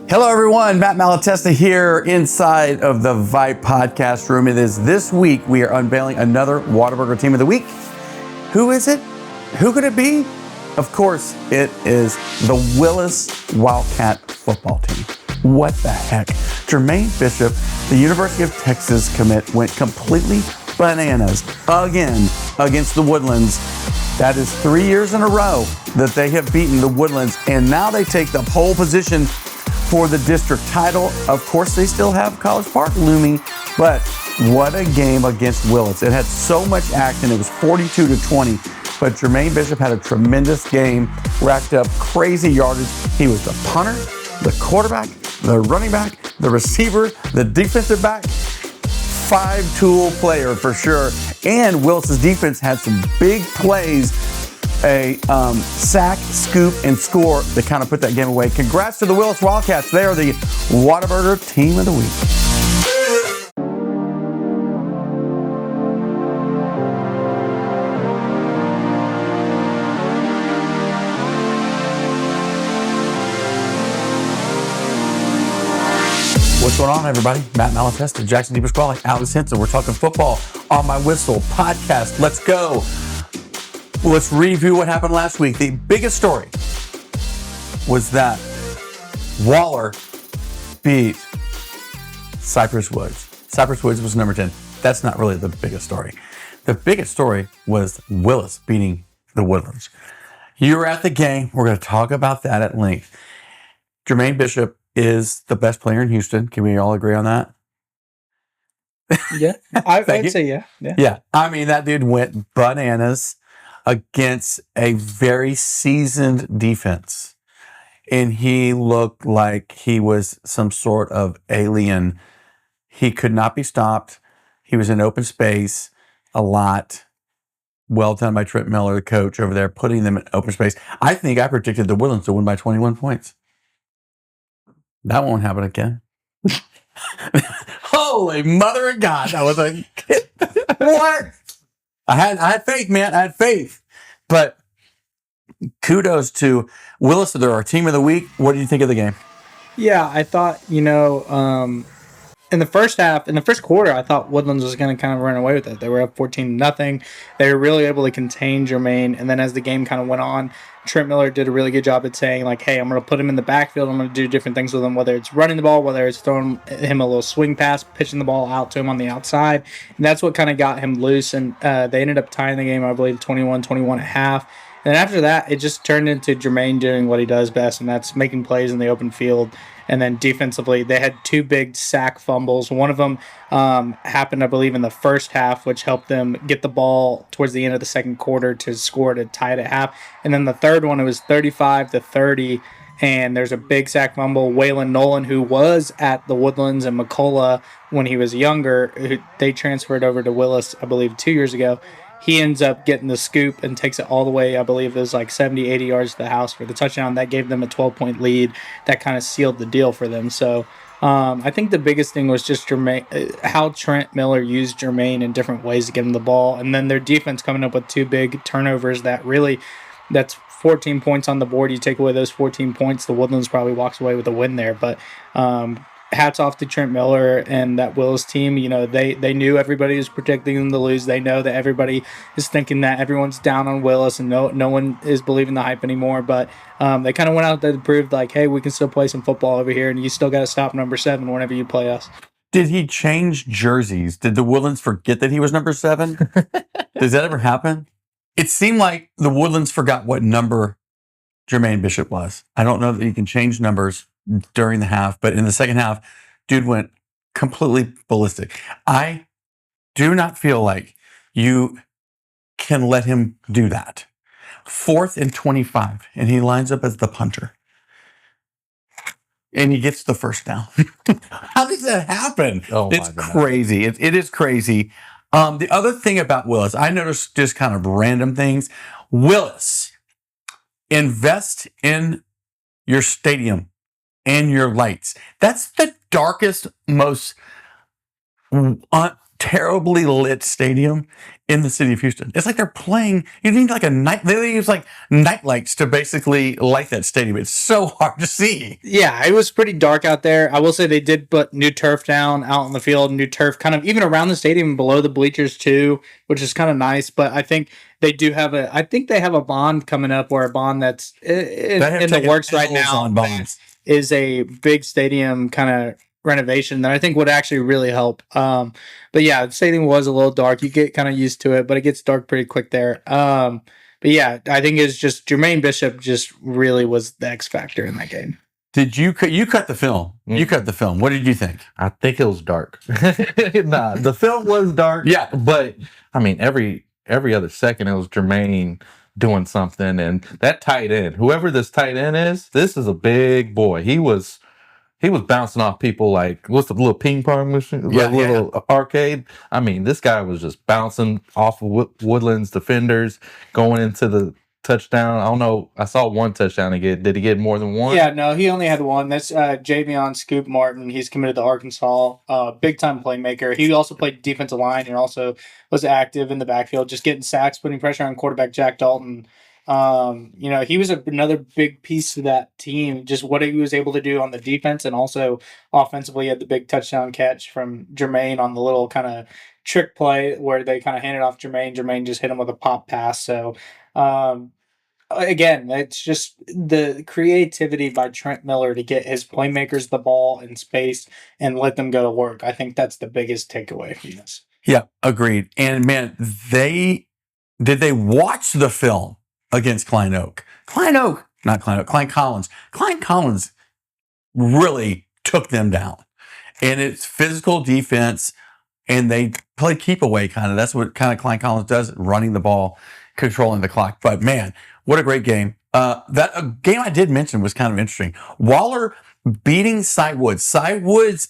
Hello, everyone. Matt Malatesta here inside of the VYPE podcast room. It is this week we are unveiling another Whataburger Team of the Week. Who is it? Who could it be? Of course, it is the Willis Wildcat football team. What the heck? Jermaine Bishop, the University of Texas commit, went completely bananas again against the Woodlands. That is 3 years in a row that they have beaten the Woodlands, and now they take the pole position for the district title. Of course, they still have College Park looming, but what a game against Willis. It had so much action. It was 42-20, but Jermaine Bishop had a tremendous game, racked up crazy yardage. He was the punter, the quarterback, the running back, the receiver, the defensive back. Five-tool player for sure. And Willis's defense had some big plays, a sack, scoop, and score that kind of put that game away. Congrats to the Willis Wildcats. They are the Whataburger Team of the Week. What's going on, everybody? Matt Malatesta, Jackson DiPasquale, Alex Hinson. We're talking football on my whistle podcast. Let's go. Let's review what happened last week. The biggest story was that Waller beat Cypress Woods. Cypress Woods was number 10. That's not really the biggest story. The biggest story was Willis beating the Woodlands. You were at the game. We're going to talk about that at length. Jermaine Bishop is the best player in Houston. Can we all agree on that? Yeah, I'd say yeah. Yeah. I mean, that dude went bananas against a very seasoned defense. And he looked like he was some sort of alien. He could not be stopped. He was in open space a lot. Well done by Trent Miller, the coach over there, putting them in open space. I think I predicted the Woodlands to win by 21 points. That won't happen again. Holy mother of God. I was like, what? I had faith, man. I had faith. But kudos to Willis. They're our team of the week. What do you think of the game? Yeah, I thought, in the first half, in the first quarter, I thought Woodlands was going to kind of run away with it. They were up 14-0. They were really able to contain Jermaine. And then as the game kind of went on, Trent Miller did a really good job at saying, like, hey, I'm going to put him in the backfield. I'm going to do different things with him, whether it's running the ball, whether it's throwing him a little swing pass, pitching the ball out to him on the outside. And that's what kind of got him loose. And they ended up tying the game, I believe, 21-21 at half. And after that, it just turned into Jermaine doing what he does best, and that's making plays in the open field. And then defensively, they had two big sack fumbles. One of them happened, I believe, in the first half, which helped them get the ball towards the end of the second quarter to score to tie it at half. And then the third one, it was 35-30, and there's a big sack fumble. Waylon Nolan, who was at the Woodlands and McCullough when he was younger, they transferred over to Willis, I believe, 2 years ago. He ends up getting the scoop and takes it all the way, I believe it was like 70, 80 yards to the house for the touchdown. That gave them a 12-point lead. That kind of sealed the deal for them. So I think the biggest thing was just Jermaine, how Trent Miller used Jermaine in different ways to get him the ball. And then their defense coming up with two big turnovers that's 14 points on the board. You take away those 14 points, the Woodlands probably walks away with a win there. But hats off to Trent Miller and that Willis team. They knew everybody was predicting them to lose. They know that everybody is thinking that everyone's down on Willis and no one is believing the hype anymore. But they kind of went out there to prove, like, hey, we can still play some football over here, and you still got to stop number 7 whenever you play us. Did he change jerseys? Did the Woodlands forget that he was number 7? Does that ever happen? It seemed like the Woodlands forgot what number Jermaine Bishop was. I don't know that you can change numbers during the half, but in the second half, dude went completely ballistic. I do not feel like you can let him do that. 4th and 25, and he lines up as the punter. And he gets the first down. How does that happen? Oh, it's crazy. It is crazy. The other thing about Willis, I noticed just kind of random things. Willis, invest in your stadium and your lights. That's the darkest, most terribly lit stadium in the city of Houston. It's like they're playing. You need like a night. They use like night lights to basically light that stadium. It's so hard to see. Yeah, it was pretty dark out there. I will say they did put new turf down out in the field, new turf kind of even around the stadium and below the bleachers too, which is kind of nice. But I think they do have I think they have a bond coming up, or a bond that's in the works right now. Is a big stadium kind of renovation that I think would actually really help. But yeah, the stadium was a little dark. You get kind of used to it, but it gets dark pretty quick there. But yeah, I think it's just Jermaine Bishop just really was the X factor in that game. Did you cut the film? You cut the film. What did you think? I think it was dark. Nah, the film was dark. Yeah, but I mean, every other second it was Jermaine doing something, and that tight end, whoever this tight end is, this is a big boy. He was bouncing off people like, what's the little ping pong machine? Little arcade. I mean, this guy was just bouncing off of Woodland's defenders, going into the touchdown. I don't know. I saw one touchdown he get. Did he get more than one? Yeah, no, he only had one. That's Javion Scoop Martin. He's committed to Arkansas. Big time playmaker. He also played defensive line and also was active in the backfield, just getting sacks, putting pressure on quarterback Jack Dalton. He was another big piece of that team, just what he was able to do on the defense, and also offensively. He had the big touchdown catch from Jermaine on the little kind of trick play where they kind of handed off Jermaine. Jermaine just hit him with a pop pass. So, again, it's just the creativity by Trent Miller to get his playmakers the ball in space and let them go to work. I think that's the biggest takeaway from this. Yeah, agreed. And man, did they watch the film against Klein Collins. Klein Collins really took them down. And it's physical defense, and they play keep away kind of. That's what kind of Klein Collins does, running the ball, controlling the clock. But man, what a great game. That game I did mention was kind of interesting. Waller beating Cy Woods. Cy Woods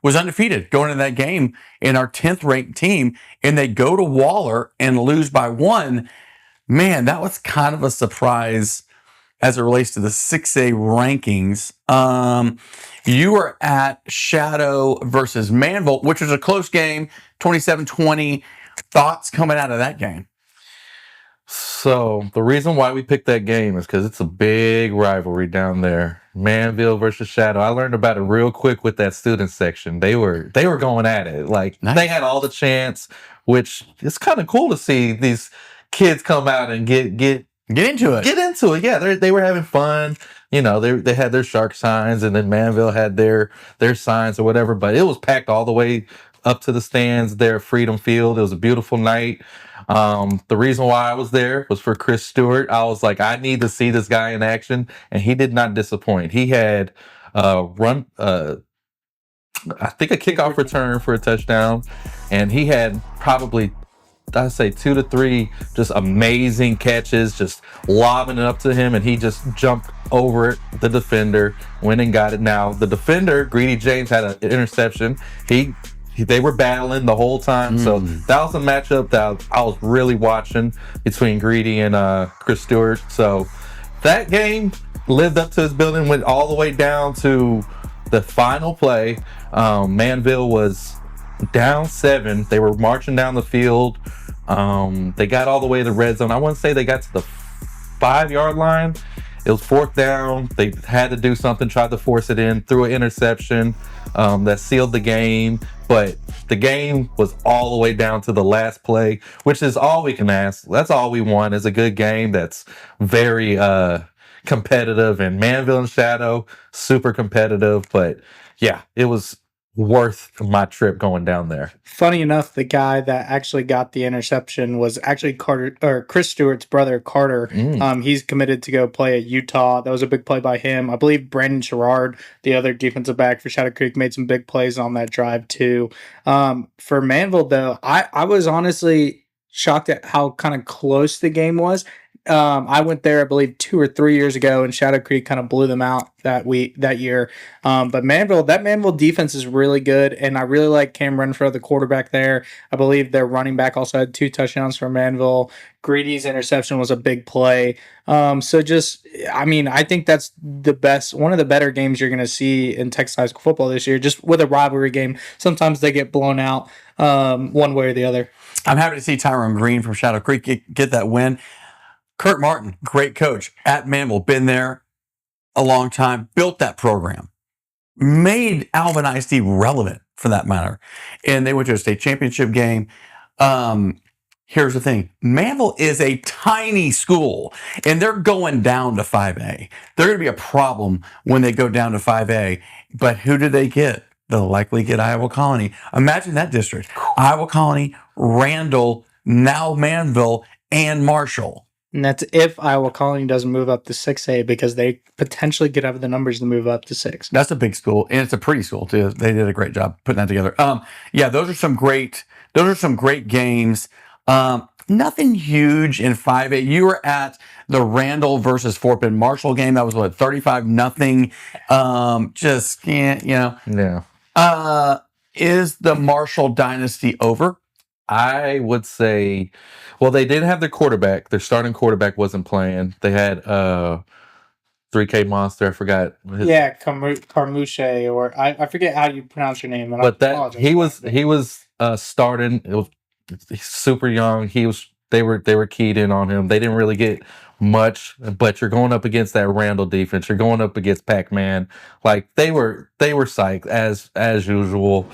was undefeated going into that game in our 10th ranked team, and they go to Waller and lose by 1. Man, that was kind of a surprise as it relates to the 6A rankings. You were at Shadow versus Manville, which was a close game, 27-20. Thoughts coming out of that game? So the reason why we picked that game is because it's a big rivalry down there. Manville versus Shadow. I learned about it real quick with that student section. They were going at it. Like, nice. They had all the chants, which it's kind of cool to see these kids come out and get into it. Get into it. Yeah, they were having fun. You know, they had their shark signs, and then Manville had their signs or whatever. But it was packed all the way up to the stands there at Freedom Field. It was a beautiful night. The reason why I was there was for Chris Stewart. I was like, I need to see this guy in action, and he did not disappoint. He had I think a kickoff return for a touchdown, and he had probably, I'd say 2 to 3 just amazing catches, just lobbing it up to him, and he just jumped over the defender, went and got it. Now, the defender, Greedy James, had an interception. They were battling the whole time, so that was a matchup that I was really watching between Greedy and Chris Stewart. So that game lived up to his billing, went all the way down to the final play. Manville was down 7. They were marching down the field. They got all the way to the red zone. I want to say they got to the 5-yard line. It was 4th down. They had to do something, tried to force it in, threw an interception that sealed the game. But the game was all the way down to the last play, which is all we can ask. That's all we want, is a good game that's very competitive. And Manville and Shadow, super competitive. But yeah, it was worth my trip going down there. Funny enough, the guy that actually got the interception was actually Chris Stewart's brother, Carter. He's committed to go play at Utah. That was a big play by him. I believe Brandon Sherrard, the other defensive back for Shadow Creek, made some big plays on that drive too. For Manville, though, I was honestly shocked at how kind of close the game was. I went there, I believe, 2 or 3 years ago, and Shadow Creek kind of blew them out that year. But that Manville defense is really good, and I really like Cam Renfro, the quarterback there. I believe their running back also had 2 touchdowns for Manville. Greedy's interception was a big play. I think that's one of the better games you're going to see in Texas high school football this year, just with a rivalry game. Sometimes they get blown out one way or the other. I'm happy to see Tyrone Green from Shadow Creek get that win. Kurt Martin, great coach at Manville, been there a long time, built that program, made Alvin ISD relevant for that matter. And they went to a state championship game. Here's the thing. Manville is a tiny school, and they're going down to 5A. They're going to be a problem when they go down to 5A. But who do they get? They'll likely get Iowa Colony. Imagine that district. Iowa Colony, Randall, now Manville, and Marshall. And that's if Iowa Colony doesn't move up to 6A, because they potentially could have the numbers to move up to 6. That's a big school, and it's a pretty school too. They did a great job putting that together. Those are some great games. Nothing huge in 5A. You were at the Randall versus Fort Bend Marshall game. That was 35-0. Just can't, Yeah. Is the Marshall dynasty over? I would say, well, they didn't have their quarterback. Their starting quarterback wasn't playing. They had 3K Monster. I forgot. Carmouche, or I forget how you pronounce your name. But that he was starting. It was super young. They were keyed in on him. They didn't really get much, but you're going up against that Randall defense. You're going up against Pac-Man. Like they were psyched as usual.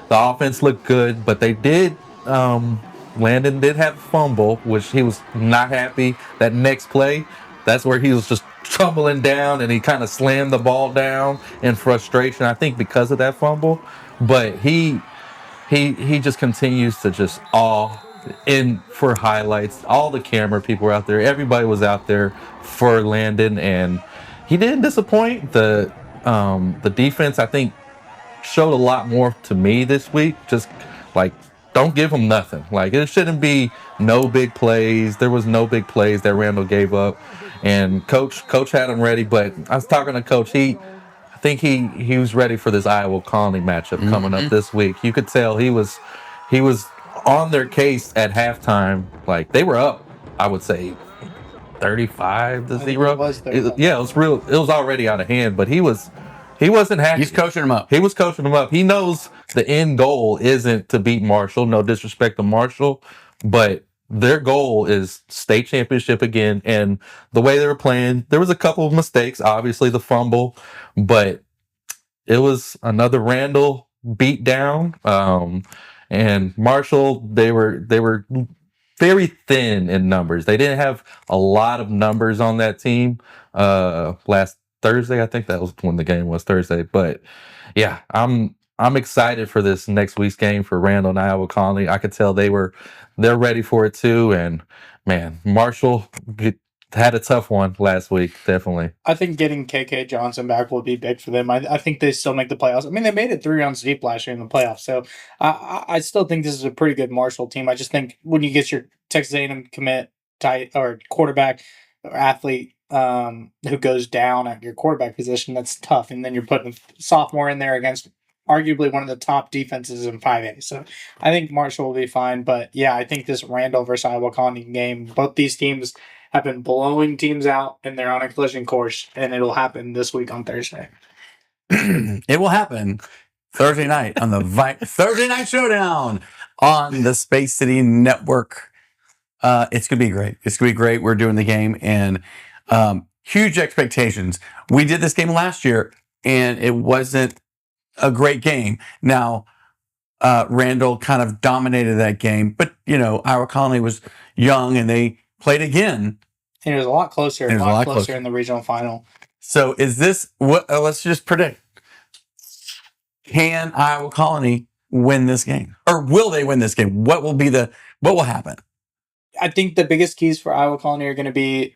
The offense looked good, but they did. Landon did have a fumble, which he was not happy. That next play, that's where he was just tumbling down, and he kind of slammed the ball down in frustration. I think because of that fumble, but he just continues to just in for highlights. All the camera people were out there. Everybody was out there for Landon, and he didn't disappoint. The defense, I think, showed a lot more to me this week. Just like, don't give him nothing. Like, it shouldn't be no big plays. There was no big plays that Randall gave up, and coach had him ready. But I was talking to Coach. I think he was ready for this Iowa Colony matchup coming up this week. You could tell he was on their case at halftime. Like, they were up, I would say 35-0. It was 35. It was real. It was already out of hand, but he wasn't happy. He's coaching them up. He was coaching them up. He knows the end goal isn't to beat Marshall. No disrespect to Marshall, but their goal is state championship again. And the way they were playing, there was a couple of mistakes. Obviously, the fumble, but it was another Randall beat down. And Marshall, they were very thin in numbers. They didn't have a lot of numbers on that team last Thursday. I think that was when the game was, Thursday. But yeah, I'm excited for this next week's game for Randall and Iowa Colony. I could tell they're ready for it too. And man, Marshall had a tough one last week, definitely. I think getting KK Johnson back will be big for them. I think they still make the playoffs. I mean, they made it 3 rounds deep last year in the playoffs, so I still think this is a pretty good Marshall team. I just think when you get your Texas A&M commit tight or quarterback or athlete who goes down at your quarterback position, that's tough. And then you're putting a sophomore in there against arguably one of the top defenses in 5A. So I think Marshall will be fine. But yeah, I think this Randall versus Iowa Colony game, both these teams have been blowing teams out, and they're on a collision course, and it'll happen this week on Thursday. It will happen Thursday night on the Thursday Night Showdown on the Space City Network. It's going to be great. It's going to be great. We're doing the game, and huge expectations. We did this game last year, and it wasn't a great game. Now, Randall kind of dominated that game, but, Iowa Colony was young, and they played again. And it was a lot closer. A lot closer in the regional final. So is this what? Let's just predict. Can Iowa Colony win this game, or will they win this game? What will happen? I think the biggest keys for Iowa Colony are going to be,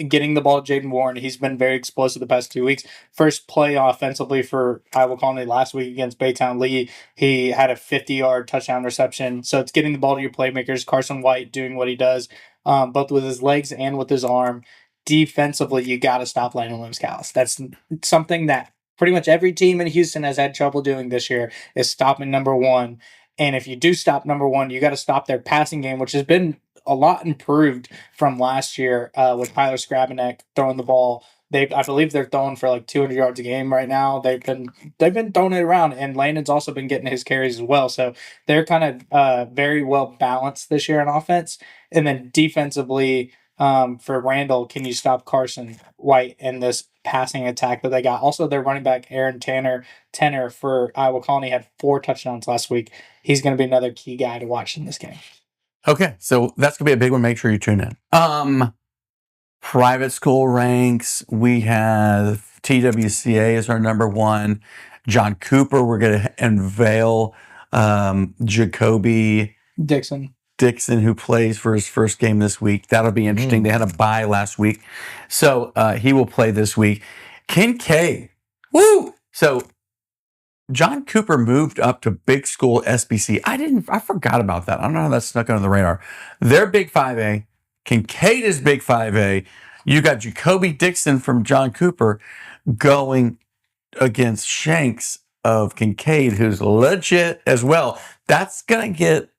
getting the ball to Jaden Warren. He's been very explosive the past 2 weeks. First play offensively for Iowa Colony last week against Baytown Lee. He had a 50-yard touchdown reception. So it's getting the ball to your playmakers. Carson White doing what he does. both with his legs and with his arm. Defensively, you got to stop Landon Williams-Callis. That's something that pretty much every team in Houston has had trouble doing this year, is stopping number one. And if you do stop number one, you got to stop their passing game, which has been a lot improved from last year with Tyler Skrabanek throwing the ball. I believe they're throwing for like 200 yards a game right now. They've been throwing it around, and Landon's also been getting his carries as well. So they're kind of very well balanced this year on offense. And then defensively, for Randall, can you stop Carson White in this passing attack that they got? Also, their running back Aaron Tanner for Iowa Colony had 4 touchdowns last week. He's going to be another key guy to watch in this game. Okay, so that's going to be a big one. Make sure you tune in. Private school ranks, we have TWCA as our number one. John Cooper, we're going to unveil Jacoby Dixon, who plays for his first game this week. That'll be interesting. They had a bye last week, so he will play this week. Kincaid, woo! So John Cooper moved up to big school SBC. I forgot about that. I don't know how that snuck under the radar. They're big 5A. Kincaid is big 5A. You got Jacoby Dixon from John Cooper going against Shanks of Kincaid, who's legit as well. That's going to get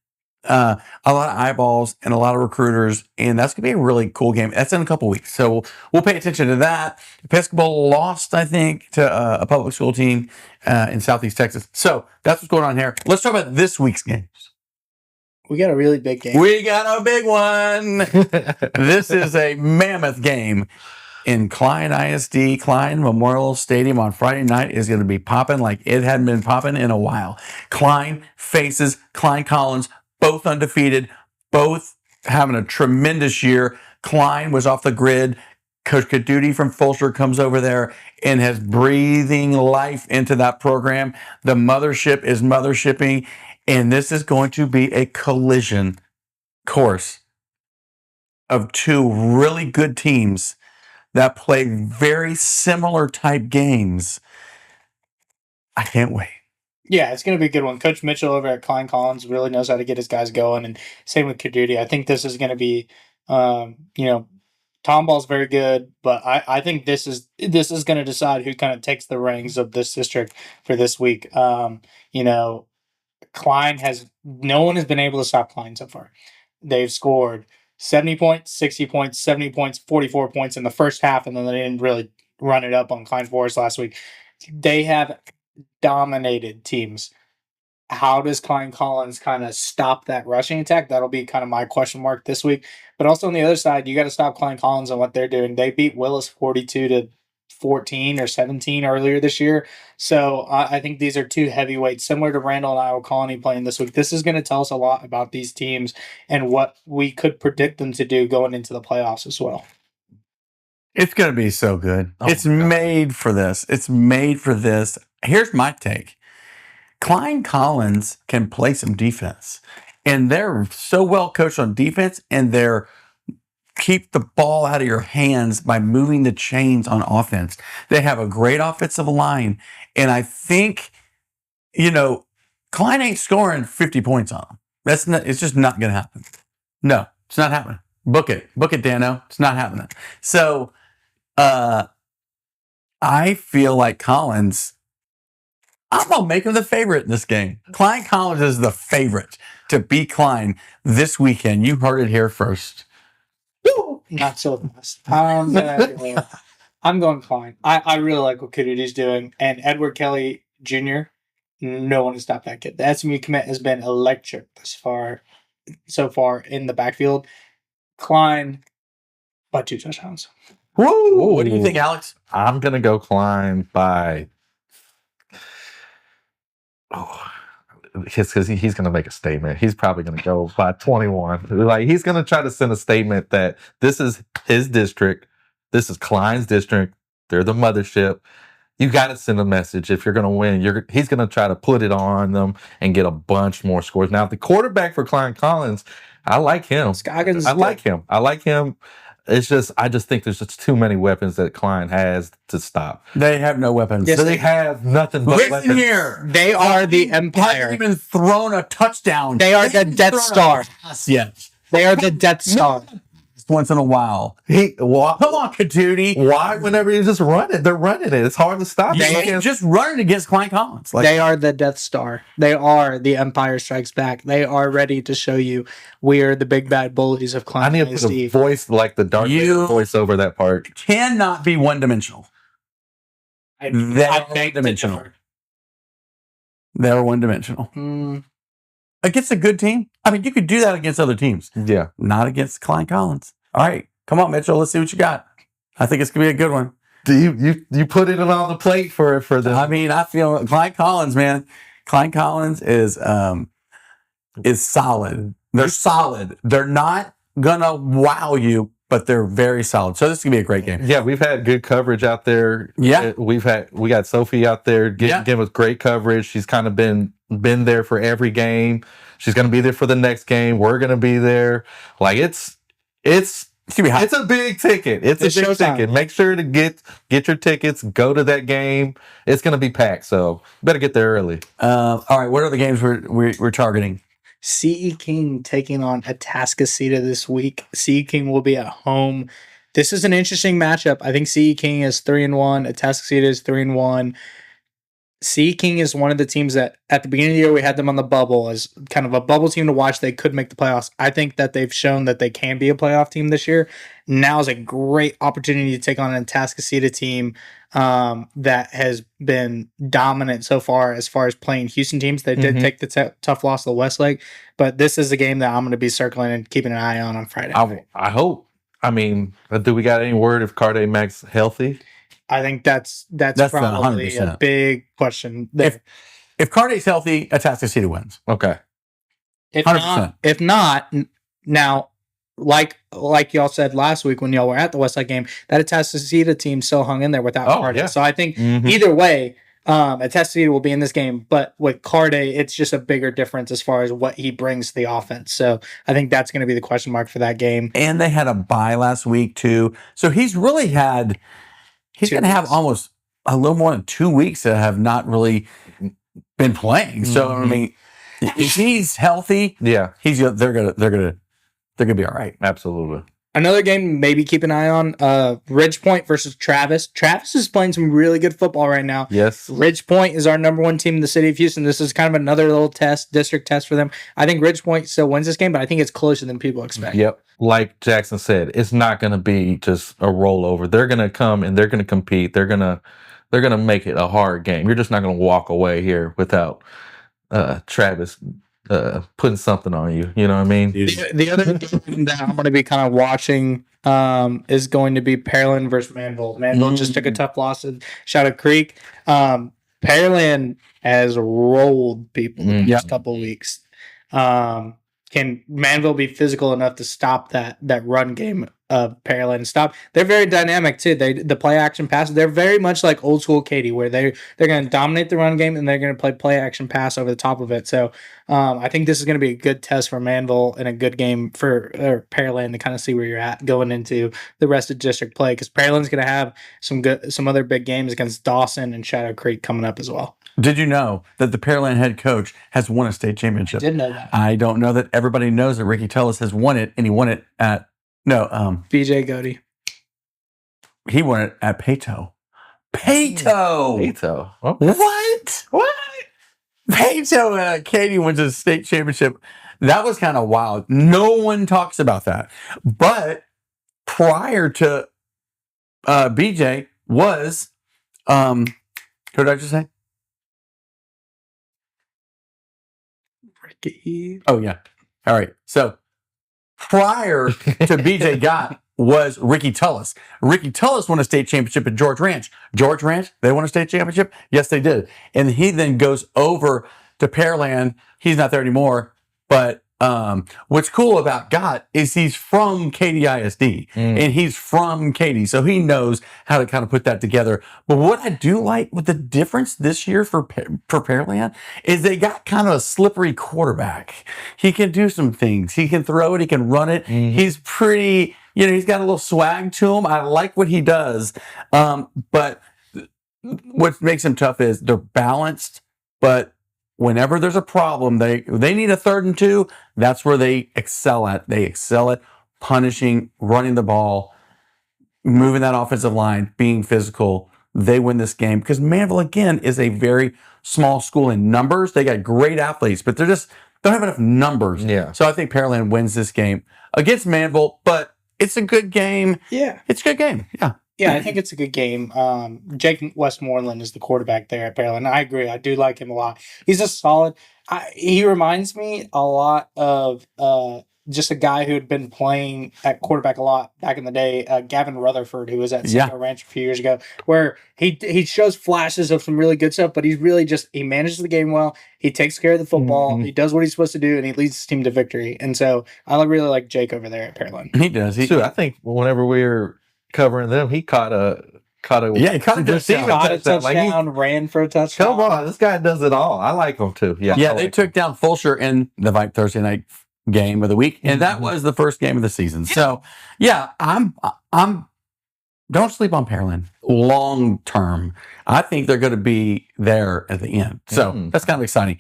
a lot of eyeballs and a lot of recruiters, and that's going to be a really cool game. That's in a couple weeks, so we'll pay attention to that. Episcopal lost, I think, to a public school team in Southeast Texas. So that's what's going on here. Let's talk about this week's games. We got a really big game. We got a big one. This is a mammoth game in Klein ISD. Klein Memorial Stadium on Friday night is going to be popping like it hadn't been popping in a while. Klein faces Klein Collins, both undefeated, both having a tremendous year. Klein was off the grid. Coach Caduti from Fulsher comes over there and has breathing life into that program. The mothership is mothershipping. And this is going to be a collision course of 2 really good teams that play very similar type games. I can't wait. Yeah, it's going to be a good one. Coach Mitchell over at Klein Collins really knows how to get his guys going, and same with Caduti. I think this is going to be, Tom Ball's very good, but I think this is going to decide who kind of takes the reins of this district for this week. Klein no one has been able to stop Klein so far. They've scored 70 points, 60 points, 70 points, 44 points in the first half, and then they didn't really run it up on Klein Forest last week. They have dominated teams. How does Klein Collins kind of stop that rushing attack? That'll be kind of my question mark this week. But also on the other side, you got to stop Klein Collins on what they're doing. They beat Willis 42-14 or 17 earlier this year. So I think these are 2 heavyweights, similar to Randall and Iowa Colony playing this week. This is going to tell us a lot about these teams and what we could predict them to do going into the playoffs as well. It's going to be so good. It's made for this. It's made for this. Here's my take. Klein Collins can play some defense, and they're so well coached on defense, and they're keep the ball out of your hands by moving the chains on offense. They have a great offensive line, and I think, Klein ain't scoring 50 points on them. It's just not going to happen. No, it's not happening. Book it, Dano. It's not happening. So, I feel like Collins, I'm going to make him the favorite in this game. Klein Collins is the favorite to beat Klein this weekend. You heard it here first. Not so fast. I'm going Klein. I really like what Caduti's doing. And Edward Kelly Jr., no one has stopped that kid. The SMU commit has been electric so far in the backfield. Klein by 2 touchdowns. Woo! What do you think, Alex? I'm going to go Klein by... because he's going to make a statement. He's probably going to go by 21. Like, he's going to try to send a statement that this is his district. This is Klein's district. They're the mothership. You got to send a message if you're going to win. He's going to try to put it on them and get a bunch more scores. Now, the quarterback for Klein Collins, I like him. I like him. It's just, I just think there's just too many weapons that Klein has to stop. They have no weapons. Yes, they have nothing but Listen weapons. here. They are the Empire. Haven't even thrown a touchdown. They are the Death Star. Yes. They are the Death Star. once in a while. Come on, Kadooty. Why? Whenever you just run it, they're running it. It's hard to stop. You just run it against Klein Collins. They are the Death Star. They are the Empire Strikes Back. They are ready to show you we are the big bad bullies of Klein. I need to put a voice like the Darth Vader voice over that part. Cannot be one-dimensional. They're one-dimensional. They're one-dimensional. Against a good team? I mean, you could do that against other teams. Yeah. Not against Klein Collins. All right. Come on, Mitchell. Let's see what you got. I think it's going to be a good one. Do you put it on the plate for them? I mean, I feel Klein Collins, man. Klein Collins is solid. They're solid. They're not going to wow you, but they're very solid. So this is going to be a great game. Yeah, we've had good coverage out there. Yeah. We got Sophie out there getting with great coverage. She's kind of been there for every game. She's going to be there for the next game. We're going to be there. Like it's a big ticket. It's a big ticket. Make sure to get your tickets. Go to that game. It's going to be packed. So better get there early. All right. What are the games we're targeting? CE King taking on Atascocita this week. CE King will be at home. This is an interesting matchup. I think CE King is 3-1. Atascocita is 3-1. CE King is one of the teams that at the beginning of the year we had them on the bubble as kind of a bubble team to watch. They could make the playoffs. I think that they've shown that they can be a playoff team this year. Now is a great opportunity to take on an Atascocita team that has been dominant so far as playing Houston teams. They did take the tough loss to the Westlake, but this is a game that I'm going to be circling and keeping an eye on Friday. I hope. I mean, do we got any word if Carde Mac's healthy? I think that's probably 100%. a big question there. If Carde's healthy, Atascocita wins. Okay. If not, now, like y'all said last week when y'all were at the Westside game, that Atascocita team still hung in there without Carde. Yeah. So I think either way, Atascocita will be in this game. But with Carde, it's just a bigger difference as far as what he brings to the offense. So I think that's going to be the question mark for that game. And they had a bye last week too. So he's really had... He's going to have almost a little more than 2 weeks that have not really been playing. So I mean, if he's healthy, they're gonna be all right. Absolutely. Another game, maybe keep an eye on Ridge Point versus Travis. Travis is playing some really good football right now. Yes. Ridge Point is our number one team in the city of Houston. This is kind of another little district test for them. I think Ridge Point still wins this game, but I think it's closer than people expect. Yep. Like Jackson said, it's not going to be just a rollover. They're going to come and they're going to compete. They're going to make it a hard game. You're just not going to walk away here without Travis putting something on you. You know what I mean? The other game that I'm going to be kind of watching is going to be Pearland versus Manville. Manville just took a tough loss at Shadow Creek. Pearland has rolled people in the last couple of weeks. Can Manville be physical enough to stop that run game of Pearland and stop? They're very dynamic too. The play action passes. They're very much like old school Katy, where they're going to dominate the run game and they're going to play action pass over the top of it. So I think this is going to be a good test for Manville and a good game for Pearland to kind of see where you're at going into the rest of district play, because Pearland's going to have some other big games against Dawson and Shadow Creek coming up as well. Did you know that the Pearland head coach has won a state championship? I did know that. I don't know that everybody knows that Ricky Tellis has won it, and he won it at BJ Godey. He won it at Pato. Pato. Okay. What? Pato and Katy went to the state championship. That was kind of wild. No one talks about that. But prior to BJ was who did I just say? Oh, yeah. All right. So prior to BJ Gott was Ricky Tullis. Ricky Tullis won a state championship at George Ranch. George Ranch, they won a state championship? Yes, they did. And he then goes over to Pearland. He's not there anymore. But what's cool about Gott is he's from Katy ISD. And he's from Katy. So he knows how to kind of put that together. But what I do like with the difference this year for Pearland is they got kind of a slippery quarterback. He can do some things. He can throw it. He can run it. He's pretty, he's got a little swag to him. I like what he does. But what makes him tough is they're balanced, but whenever there's a problem, they need a 3rd and 2. That's where they excel at. They excel at punishing, running the ball, moving that offensive line, being physical. They win this game because Manville, again, is a very small school in numbers. They got great athletes, but they just don't have enough numbers. Yeah. So I think Pearland wins this game against Manville, but it's a good game. Yeah. It's a good game. Yeah. Yeah, I think it's a good game. Jake Westmoreland is the quarterback there at Pearland. I agree. I do like him a lot. He's a solid. He reminds me a lot of just a guy who had been playing at quarterback a lot back in the day, Gavin Rutherford, who was at Cinco Ranch a few years ago, where he shows flashes of some really good stuff, but he's really he manages the game well. He takes care of the football. He does what he's supposed to do, and he leads his team to victory. And so I really like Jake over there at Pearland. He does. I think whenever we were covering them, he caught a he caught a touchdown, ran for a touchdown. Come on, this guy does it all. I like him too. Yeah, they took down Fulshire in the VYPE Thursday night game of the week, and that was the first game of the season. So, I'm don't sleep on Pearland long term. I think they're going to be there at the end. So that's kind of exciting.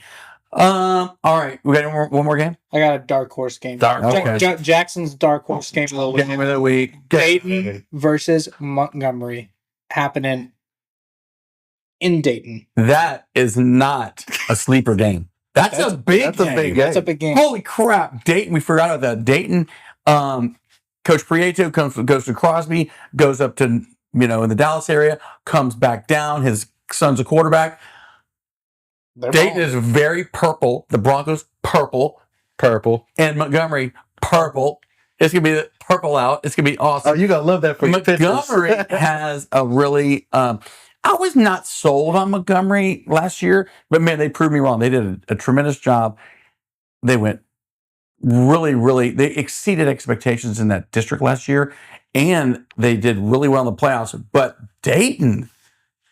All right, we got one more game. I got a dark horse game. Jackson's dark horse game of the week. Dayton versus Montgomery happening in Dayton. That is not a sleeper game. That's a big game. That's a big game. Holy crap. Dayton, we forgot about that. Dayton, Coach Prieto goes to Crosby, goes up to, in the Dallas area, comes back down. His son's a quarterback. Dayton is very purple. The Broncos, purple. And Montgomery, purple. It's going to be the purple out. It's going to be awesome. Oh, you're going to love that for Montgomery has a really... I was not sold on Montgomery last year, but man, they proved me wrong. They did a tremendous job. They went they exceeded expectations in that district last year, and they did really well in the playoffs. But Dayton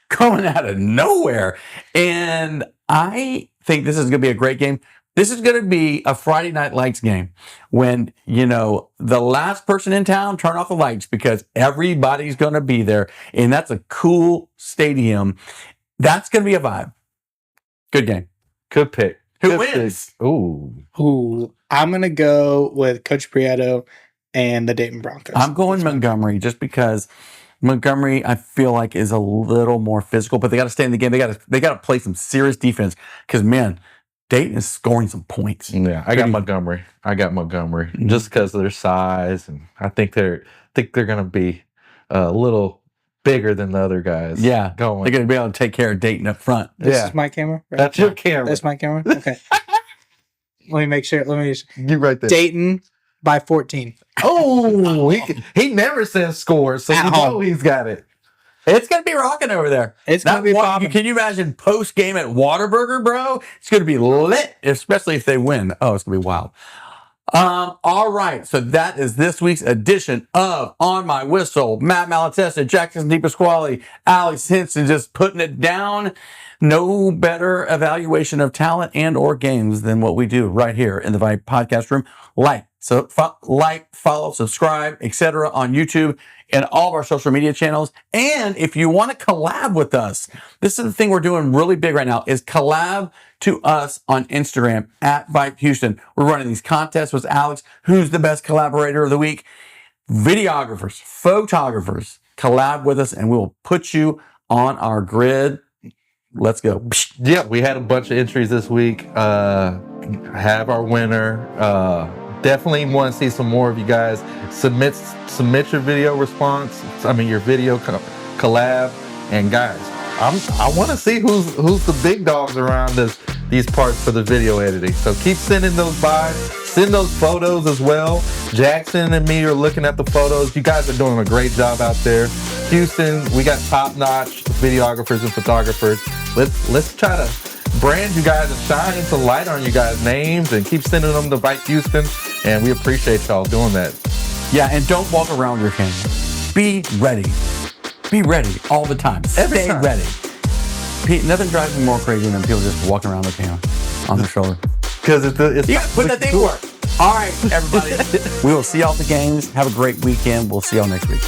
coming out of nowhere. And I think this is going to be a great game. This is going to be a Friday Night Lights game when, the last person in town turn off the lights because everybody's going to be there. And that's a cool stadium. That's going to be a vibe. Good game. Good pick. Who wins? Ooh. I'm going to go with Coach Prieto and the Dayton Broncos. I'm going Montgomery just because Montgomery, I feel like, is a little more physical, but they got to stay in the game. They got to play some serious defense because, man, Dayton is scoring some points. Yeah, I got Montgomery. Just because of their size, and I think they're going to be a little bigger than the other guys. Yeah, they're going to be able to take care of Dayton up front. This is my camera. Right? That's your camera. That's my camera. Okay. Let me make sure. You right there. Dayton by 14. Oh, he never says score, so you know he's got it. It's going to be rocking over there. It's going to be popping. Can you imagine post-game at Whataburger, bro? It's going to be lit, especially if they win. Oh, it's going to be wild. All right, so that is this week's edition of On My Whistle. Matt Malatesta, Jackson DiPasquale, Alex Hinson just putting it down. No better evaluation of talent and or games than what we do right here in the VYPE podcast room. Follow, subscribe, etc. on YouTube and all of our social media channels. And if you want to collab with us, this is the thing we're doing really big right now, is collab to us on Instagram at VYPE Houston. We're running these contests with Alex. Who's the best collaborator of the week? Videographers, photographers, collab with us and we will put you on our grid. Let's go. Yeah, we had a bunch of entries this week. Have our winner. Definitely want to see some more of you guys. Submit your video response. Your video collab. And guys, I want to see who's the big dogs around these parts for the video editing. So keep sending those by. Send those photos as well. Jackson and me are looking at the photos. You guys are doing a great job out there. Houston, we got top-notch videographers and photographers. Let's try to brand you guys and shine some light on you guys' names and keep sending them to VYPE Houston. And we appreciate y'all doing that. Yeah, and don't walk around your camera. Be ready. Be ready all the time. Stay ready. Pete, nothing drives me more crazy than people just walking around the camera on their shoulder. Because it's you gotta put that thing to work. All right, everybody. We will see y'all at the games. Have a great weekend. We'll see y'all next week.